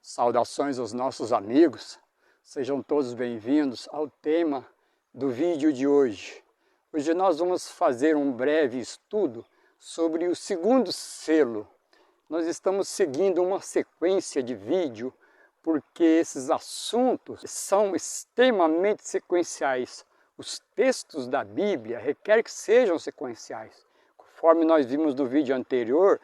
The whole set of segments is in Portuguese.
Saudações aos nossos amigos, sejam todos bem-vindos ao tema do vídeo de hoje. Hoje nós vamos fazer um breve estudo sobre o segundo selo. Nós estamos seguindo uma sequência de vídeo porque esses assuntos são extremamente sequenciais. Os textos da Bíblia requerem que sejam sequenciais. Conforme nós vimos no vídeo anterior,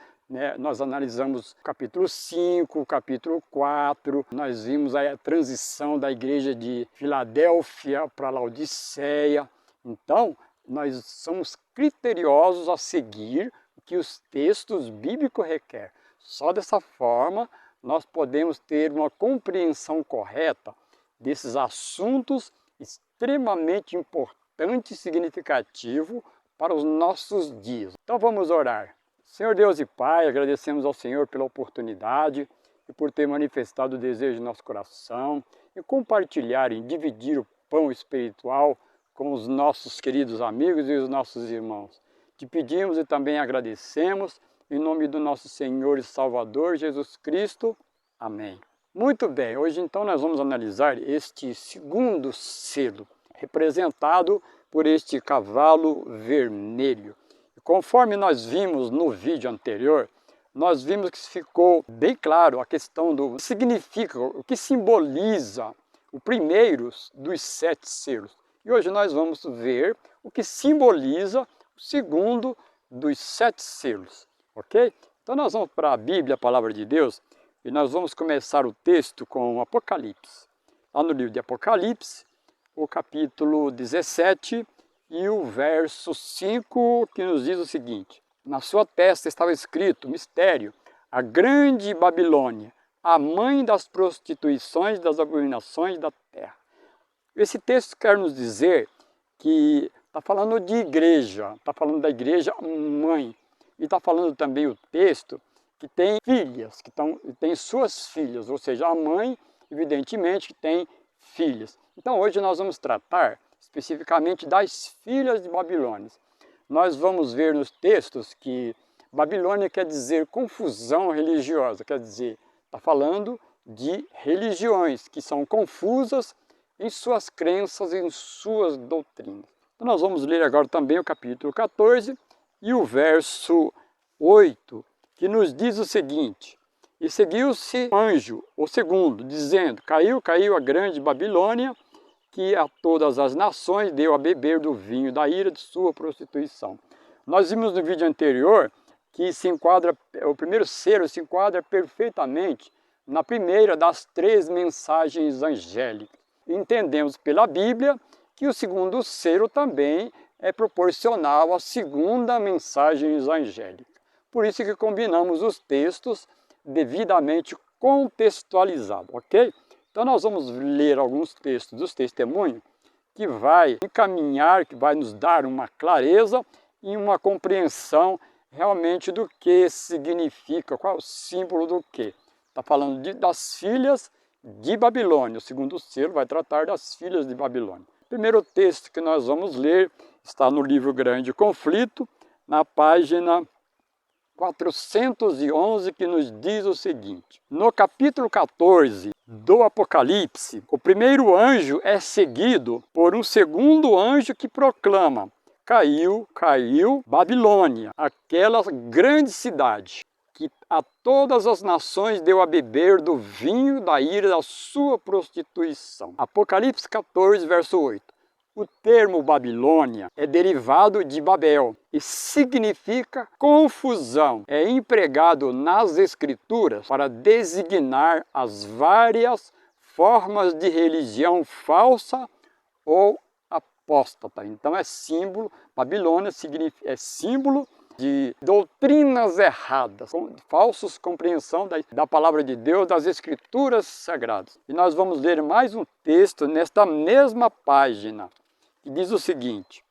nós analisamos o capítulo 5, o capítulo 4, nós vimos a transição da igreja de Filadélfia para Laodiceia. Então, nós somos criteriosos a seguir o que os textos bíblicos requerem. Só dessa forma, nós podemos ter uma compreensão correta desses assuntos extremamente importantes e significativos para os nossos dias. Então, vamos orar. Senhor Deus e Pai, agradecemos ao Senhor pela oportunidade e por ter manifestado o desejo do nosso coração em compartilhar, em dividir o pão espiritual com os nossos queridos amigos e os nossos irmãos. Te pedimos e também agradecemos em nome do nosso Senhor e Salvador Jesus Cristo. Amém. Muito bem, hoje então nós vamos analisar este segundo selo, representado por este cavalo vermelho. Conforme nós vimos no vídeo anterior, nós vimos que ficou bem claro a questão do que significa, o que simboliza o primeiro dos 7 selos. E hoje nós vamos ver o que simboliza o segundo dos 7 selos, ok? Então nós vamos para a Bíblia, a Palavra de Deus, e nós vamos começar o texto com o Apocalipse. Lá no livro de Apocalipse, o capítulo 17, e o verso 5, que nos diz o seguinte: na sua testa estava escrito, mistério, a grande Babilônia, a mãe das prostituições, das abominações da terra. Esse texto quer nos dizer que está falando de igreja, está falando da igreja mãe. E está falando também o texto que tem filhas, que tem suas filhas, ou seja, a mãe, evidentemente, que tem filhas. Então hoje nós vamos tratar especificamente das filhas de Babilônia. Nós vamos ver nos textos que Babilônia quer dizer confusão religiosa, quer dizer, está falando de religiões que são confusas em suas crenças, em suas doutrinas. Então nós vamos ler agora também o capítulo 14 e o verso 8, que nos diz o seguinte: e seguiu-se um anjo, o segundo, dizendo, caiu a grande Babilônia, que a todas as nações deu a beber do vinho da ira de sua prostituição. Nós vimos no vídeo anterior que o primeiro selo se enquadra perfeitamente na primeira das 3 mensagens angélicas. Entendemos pela Bíblia que o segundo selo também é proporcional à segunda mensagem angélica. Por isso que combinamos os textos devidamente contextualizados, ok? Então nós vamos ler alguns textos dos testemunhos que vai encaminhar, que vai nos dar uma clareza e uma compreensão realmente do que significa, qual é o símbolo do que. Está falando das filhas de Babilônia. O segundo selo vai tratar das filhas de Babilônia. O primeiro texto que nós vamos ler está no livro Grande Conflito, na página 411, que nos diz o seguinte: no capítulo 14 do Apocalipse, o primeiro anjo é seguido por um segundo anjo que proclama, caiu Babilônia, aquela grande cidade, que a todas as nações deu a beber do vinho da ira da sua prostituição. Apocalipse 14, verso 8. O termo Babilônia é derivado de Babel e significa confusão. É empregado nas Escrituras para designar as várias formas de religião falsa ou apóstata. Então é símbolo, Babilônia é símbolo de doutrinas erradas, falsas compreensão da palavra de Deus, das Escrituras sagradas. E nós vamos ler mais um texto nesta mesma página, que diz o seguinte: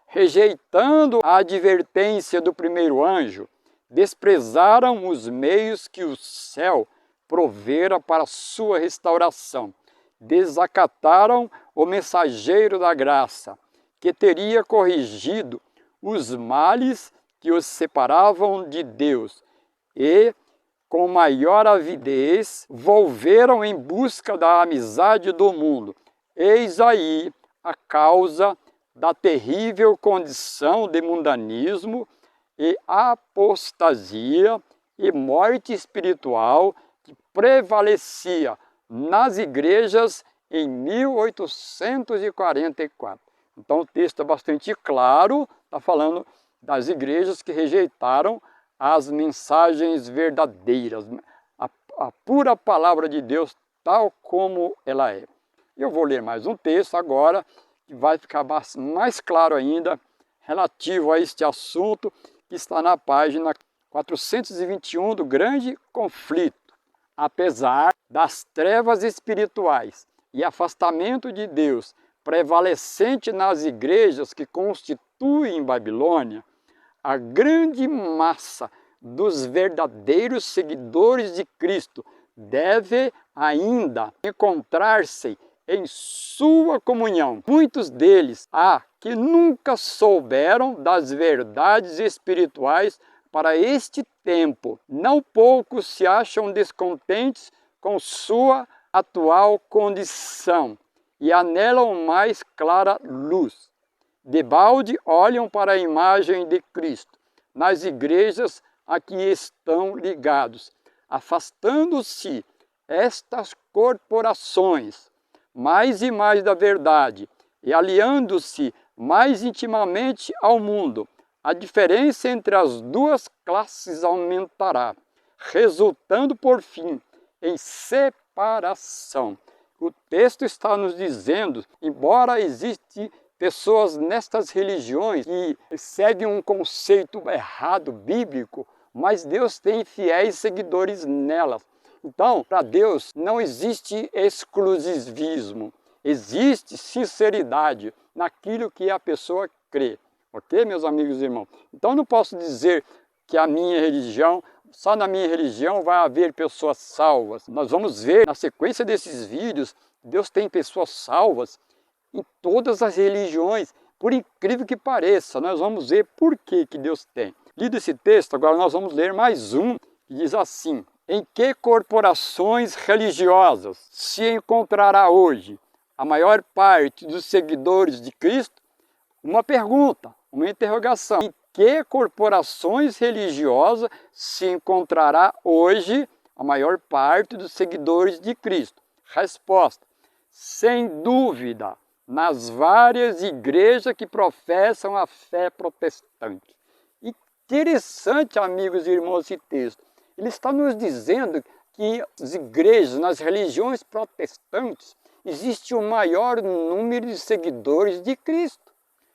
rejeitando a advertência do primeiro anjo, desprezaram os meios que o céu provera para sua restauração. Desacataram o mensageiro da graça, que teria corrigido os males que os separavam de Deus, e com maior avidez, volveram em busca da amizade do mundo. Eis aí a causa da terrível condição de mundanismo e apostasia e morte espiritual que prevalecia nas igrejas em 1844. Então o texto é bastante claro, está falando das igrejas que rejeitaram as mensagens verdadeiras, a pura palavra de Deus tal como ela é. Eu vou ler mais um texto agora, que vai ficar mais claro ainda, relativo a este assunto, que está na página 421 do Grande Conflito. Apesar das trevas espirituais e afastamento de Deus prevalecente nas igrejas que constituem Babilônia, a grande massa dos verdadeiros seguidores de Cristo deve ainda encontrar-se em sua comunhão. Muitos deles há que nunca souberam das verdades espirituais para este tempo. Não poucos se acham descontentes com sua atual condição e anelam mais clara luz. Debalde olham para a imagem de Cristo nas igrejas a que estão ligados, afastando-se estas corporações mais e mais da verdade e aliando-se mais intimamente ao mundo. A diferença entre as duas classes aumentará, resultando por fim em separação. O texto está nos dizendo, embora existe pessoas nestas religiões que seguem um conceito errado bíblico, mas Deus tem fiéis seguidores nelas. Então, para Deus não existe exclusivismo, existe sinceridade naquilo que a pessoa crê. Ok, meus amigos e irmãos? Então, eu não posso dizer que a minha religião, só na minha religião vai haver pessoas salvas. Nós vamos ver na sequência desses vídeos, Deus tem pessoas salvas em todas as religiões, por incrível que pareça. Nós vamos ver por que Deus tem. Lido esse texto, agora nós vamos ler mais um, que diz assim: em que corporações religiosas se encontrará hoje a maior parte dos seguidores de Cristo? Uma pergunta, uma interrogação. Em que corporações religiosas se encontrará hoje a maior parte dos seguidores de Cristo? Resposta: sem dúvida, nas várias igrejas que professam a fé protestante. Interessante, amigos e irmãos, esse texto. Ele está nos dizendo que as igrejas, nas religiões protestantes, existe o maior número de seguidores de Cristo.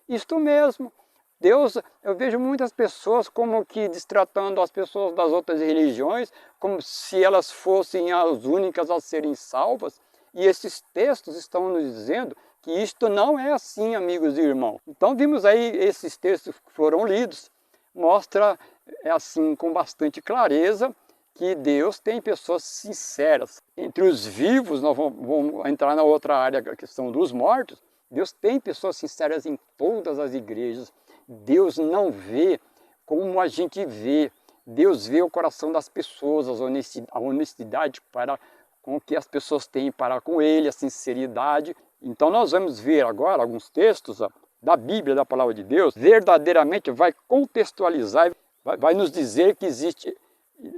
Isto mesmo. Deus, eu vejo muitas pessoas como que destratando as pessoas das outras religiões, como se elas fossem as únicas a serem salvas. E esses textos estão nos dizendo que isto não é assim, amigos e irmãos. Então vimos aí esses textos que foram lidos, mostra assim com bastante clareza que Deus tem pessoas sinceras. Entre os vivos, nós vamos entrar na outra área, a questão dos mortos, Deus tem pessoas sinceras em todas as igrejas. Deus não vê como a gente vê. Deus vê o coração das pessoas, a honestidade para com que as pessoas têm para com Ele, a sinceridade. Então nós vamos ver agora alguns textos da Bíblia, da Palavra de Deus, verdadeiramente vai contextualizar, vai nos dizer que existe,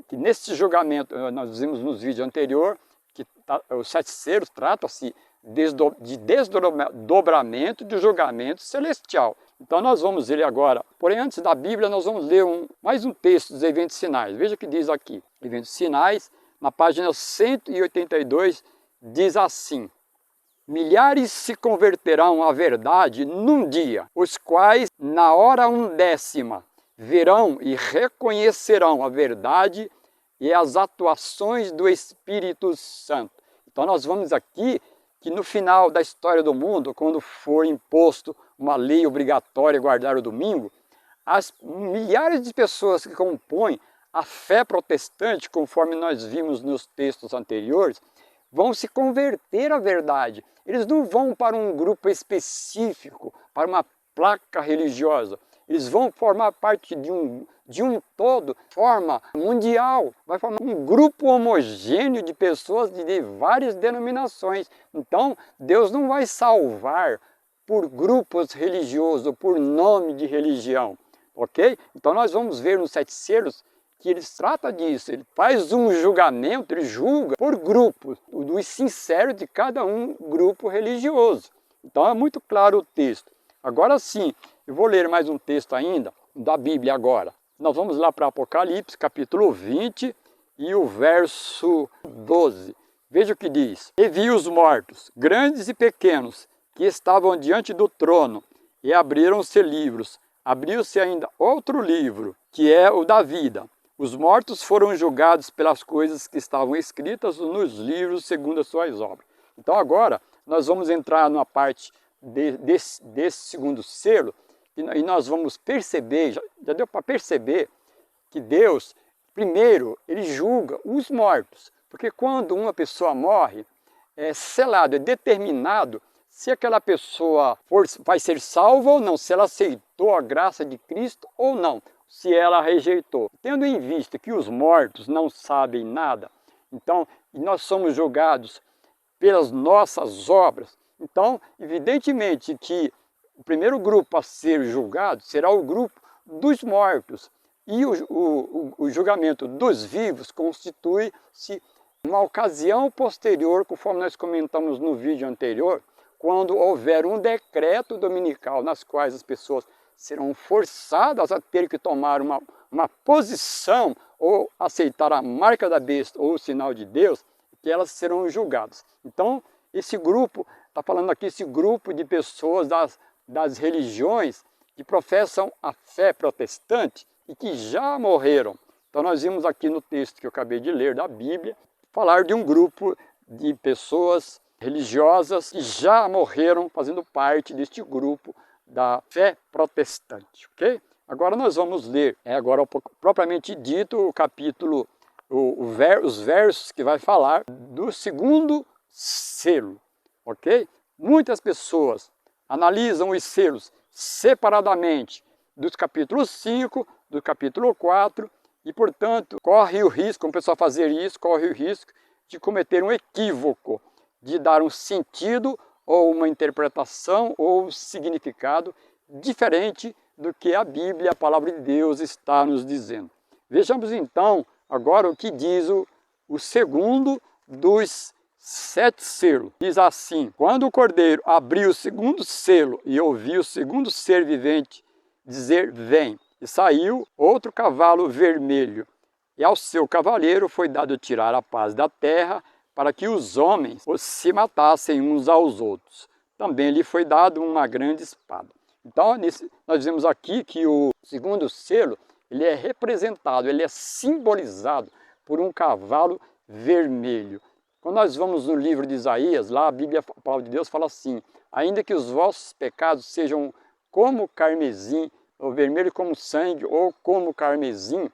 que nesse julgamento, nós vimos nos vídeos anteriores, que os 7 selos trata-se de desdobramento de julgamento celestial. Então nós vamos ler agora, porém antes da Bíblia nós vamos ler mais um texto dos eventos sinais. Veja o que diz aqui, eventos sinais, na página 182, diz assim: milhares se converterão à verdade num dia, os quais na hora 1/10 verão e reconhecerão a verdade e as atuações do Espírito Santo. Então nós vamos aqui que no final da história do mundo, quando for imposto uma lei obrigatória guardar o domingo, as milhares de pessoas que compõem a fé protestante, conforme nós vimos nos textos anteriores, vão se converter à verdade. Eles não vão para um grupo específico, para uma placa religiosa. Eles vão formar parte de de um todo, forma mundial, vai formar um grupo homogêneo de pessoas de várias denominações. Então, Deus não vai salvar por grupos religiosos, ou por nome de religião, ok? Então nós vamos ver nos 7 selos que ele trata disso, ele faz um julgamento, ele julga por grupos, dos sinceros de cada grupo religioso. Então é muito claro o texto. Agora sim, eu vou ler mais um texto ainda, da Bíblia agora. Nós vamos lá para Apocalipse, capítulo 20 e o verso 12. Veja o que diz. E vi os mortos, grandes e pequenos, que estavam diante do trono, e abriram-se livros. Abriu-se ainda outro livro, que é o da vida. Os mortos foram julgados pelas coisas que estavam escritas nos livros segundo as suas obras. Então agora nós vamos entrar numa parte desse segundo selo, e nós vamos perceber, já deu para perceber, que Deus, primeiro, ele julga os mortos. Porque quando uma pessoa morre, é selado, é determinado se aquela pessoa vai ser salva ou não, se ela aceitou a graça de Cristo ou não, se ela rejeitou. Tendo em vista que os mortos não sabem nada, então nós somos julgados pelas nossas obras, então evidentemente que o primeiro grupo a ser julgado será o grupo dos mortos, e o julgamento dos vivos constitui-se uma ocasião posterior, conforme nós comentamos no vídeo anterior, quando houver um decreto dominical nas quais as pessoas serão forçadas a ter que tomar uma posição ou aceitar a marca da besta ou o sinal de Deus, que elas serão julgadas. Então, esse grupo, está falando aqui, esse grupo de pessoas das religiões que professam a fé protestante e que já morreram. Então nós vimos aqui no texto que eu acabei de ler da Bíblia, falar de um grupo de pessoas religiosas que já morreram fazendo parte deste grupo da fé protestante, ok? Agora nós vamos ler, agora propriamente dito, o capítulo, os versos que vai falar do segundo selo, ok? Muitas pessoas analisam os selos separadamente dos capítulos 5, do capítulo 4, e portanto corre o risco, como o pessoal fazer isso, corre o risco de cometer um equívoco, de dar um sentido ou uma interpretação ou um significado diferente do que a Bíblia, a palavra de Deus, está nos dizendo. Vejamos então agora o que diz o segundo dos 7 selos. Diz assim: quando o Cordeiro abriu o segundo selo e ouviu o segundo ser vivente dizer vem, e saiu outro cavalo vermelho, e ao seu cavaleiro foi dado tirar a paz da terra, para que os homens se matassem uns aos outros. Também lhe foi dado uma grande espada. Então, nós vemos aqui que o segundo selo, ele é representado, ele é simbolizado por um cavalo vermelho. Quando nós vamos no livro de Isaías, lá a Bíblia, a palavra de Deus fala assim: ainda que os vossos pecados sejam como carmesim, ou vermelho como sangue, ou como carmesim,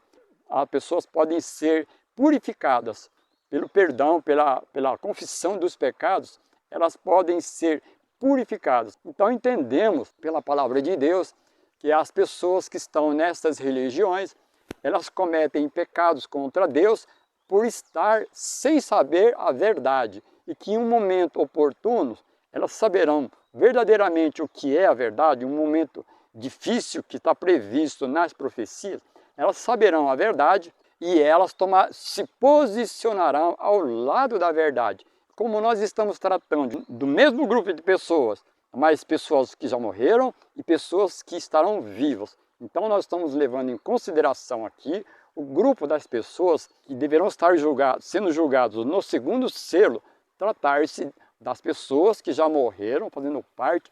as pessoas podem ser purificadas pelo perdão, pela confissão dos pecados, elas podem ser purificadas. Então entendemos pela palavra de Deus que as pessoas que estão nessas religiões, elas cometem pecados contra Deus por estar sem saber a verdade, e que em um momento oportuno elas saberão verdadeiramente o que é a verdade, um momento difícil que está previsto nas profecias, elas saberão a verdade e elas se posicionarão ao lado da verdade. Como nós estamos tratando do mesmo grupo de pessoas, mas pessoas que já morreram e pessoas que estarão vivas. Então nós estamos levando em consideração aqui o grupo das pessoas que deverão estar sendo julgados no segundo selo, tratar-se das pessoas que já morreram, fazendo parte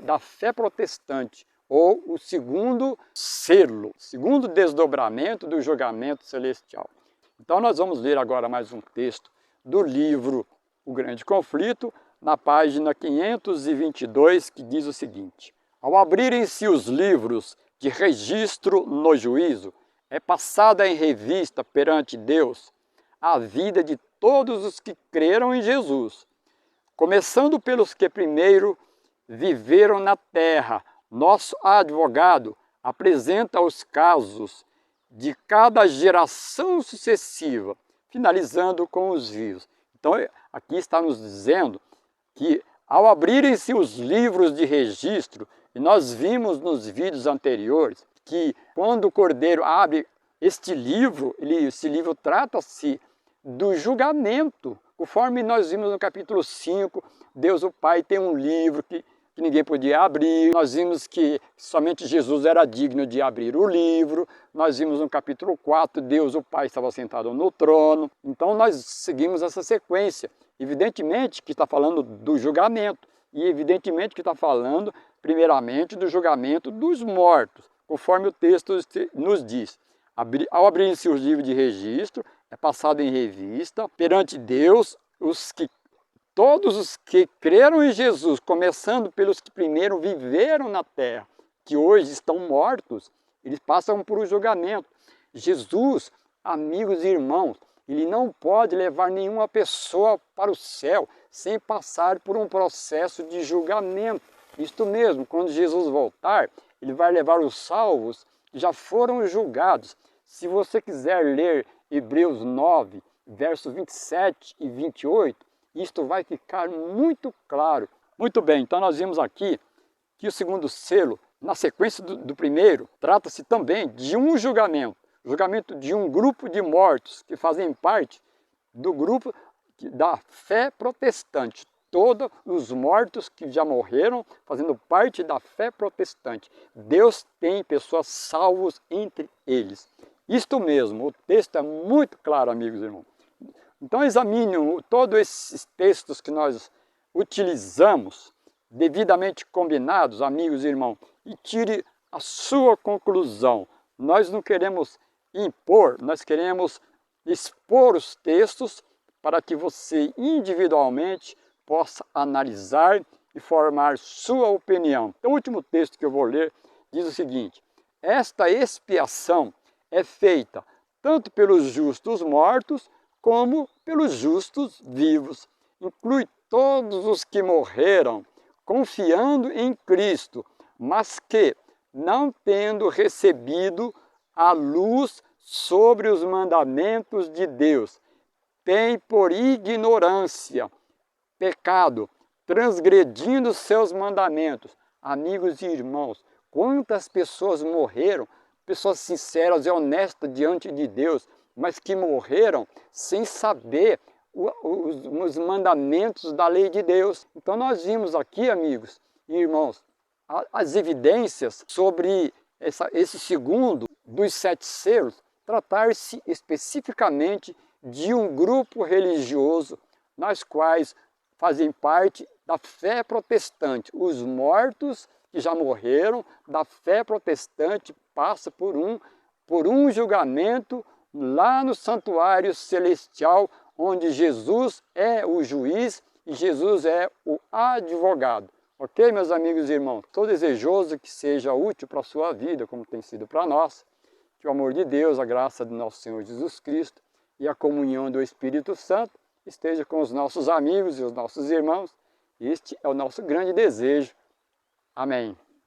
da fé protestante, ou o segundo selo, segundo desdobramento do julgamento celestial. Então nós vamos ler agora mais um texto do livro O Grande Conflito, na página 522, que diz o seguinte: ao abrirem-se os livros de registro no juízo, é passada em revista perante Deus a vida de todos os que creram em Jesus, começando pelos que primeiro viveram na terra. Nosso advogado apresenta os casos de cada geração sucessiva, finalizando com os vivos. Então, aqui está nos dizendo que, ao abrirem-se os livros de registro, e nós vimos nos vídeos anteriores, que quando o Cordeiro abre este livro, esse livro trata-se do julgamento. Conforme nós vimos no capítulo 5, Deus o Pai tem um livro que ninguém podia abrir. Nós vimos que somente Jesus era digno de abrir o livro. Nós vimos no capítulo 4, Deus o Pai estava sentado no trono. Então nós seguimos essa sequência. Evidentemente que está falando do julgamento. E evidentemente que está falando, primeiramente, do julgamento dos mortos, conforme o texto nos diz. Ao abrir-se os livros de registro, é passado em revista perante Deus todos os que creram em Jesus, começando pelos que primeiro viveram na terra, que hoje estão mortos, eles passam por um julgamento. Jesus, amigos e irmãos, ele não pode levar nenhuma pessoa para o céu sem passar por um processo de julgamento. Isto mesmo, quando Jesus voltar, ele vai levar os salvos que já foram julgados. Se você quiser ler Hebreus 9, versos 27 e 28, isto vai ficar muito claro. Muito bem, então nós vimos aqui que o segundo selo, na sequência do primeiro, trata-se também de um julgamento. Julgamento de um grupo de mortos que fazem parte do grupo da fé protestante. Todos os mortos que já morreram fazendo parte da fé protestante. Deus tem pessoas salvas entre eles. Isto mesmo, o texto é muito claro, amigos e irmãos. Então examine todos esses textos que nós utilizamos, devidamente combinados, amigos e irmãos, e tire a sua conclusão. Nós não queremos impor, nós queremos expor os textos para que você individualmente possa analisar e formar sua opinião. Então, o último texto que eu vou ler diz o seguinte: esta expiação é feita tanto pelos justos mortos como pelos justos vivos. Inclui todos os que morreram confiando em Cristo, mas que, não tendo recebido a luz sobre os mandamentos de Deus, têm por ignorância pecado, transgredindo seus mandamentos. Amigos e irmãos, quantas pessoas morreram, pessoas sinceras e honestas diante de Deus, mas que morreram sem saber os mandamentos da lei de Deus. Então nós vimos aqui, amigos e irmãos, as evidências sobre esse segundo dos 7 selos, tratar-se especificamente de um grupo religioso, nas quais fazem parte da fé protestante. Os mortos que já morreram da fé protestante passam por um julgamento lá no santuário celestial, onde Jesus é o juiz e Jesus é o advogado. Ok, meus amigos e irmãos? Estou desejoso que seja útil para a sua vida, como tem sido para nós. Que o amor de Deus, a graça do nosso Senhor Jesus Cristo e a comunhão do Espírito Santo esteja com os nossos amigos e os nossos irmãos. Este é o nosso grande desejo. Amém.